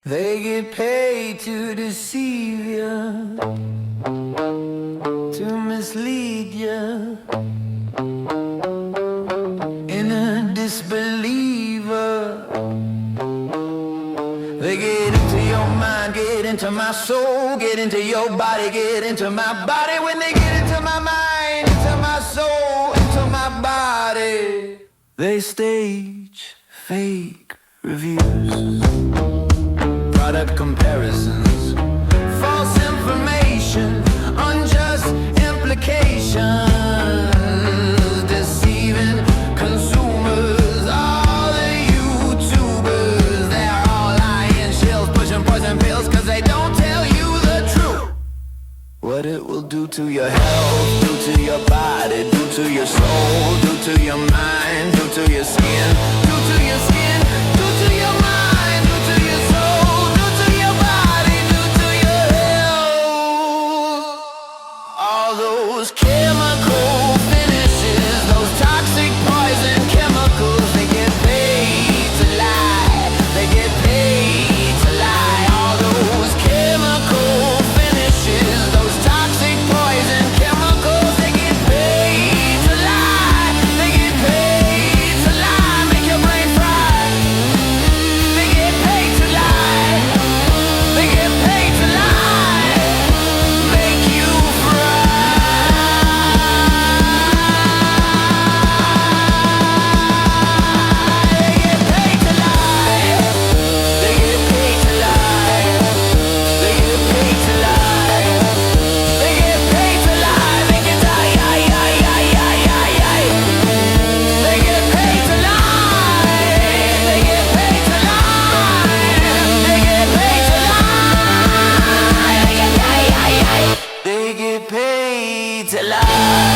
They get paid to deceive you, to mislead you, in a disbeliever. They get into your mind, get into my soul, get into your body, get into my body. When they get into my mind, into my soul, into my body, they stage fake reviews, product comparisons, false information, unjust implications, deceiving consumers. All the YouTubers, they're all lying shills, pushing poison pills, cause they don't tell you the truth. What it will do to your health, do to your body, do to your soul, do to your mind, do to your skin, do to your skin, do to your mind, do to your soul, do to your body, do to your health. All those chemical finishes, those toxic poison chemicals, they get paid to lie, they get paid to lie. All those chemical finishes, those toxic poison chemicals, they get paid to lie, they get paid to lie, make your brain fry. They get paid to lie, they get paid to lie, make you fry. They get paid to lie, they get paid to lie, they get paid to lie, they get paid to lie, they get they get paid to lie, they get paid to lie, they get paid to lie, they get paid to lie.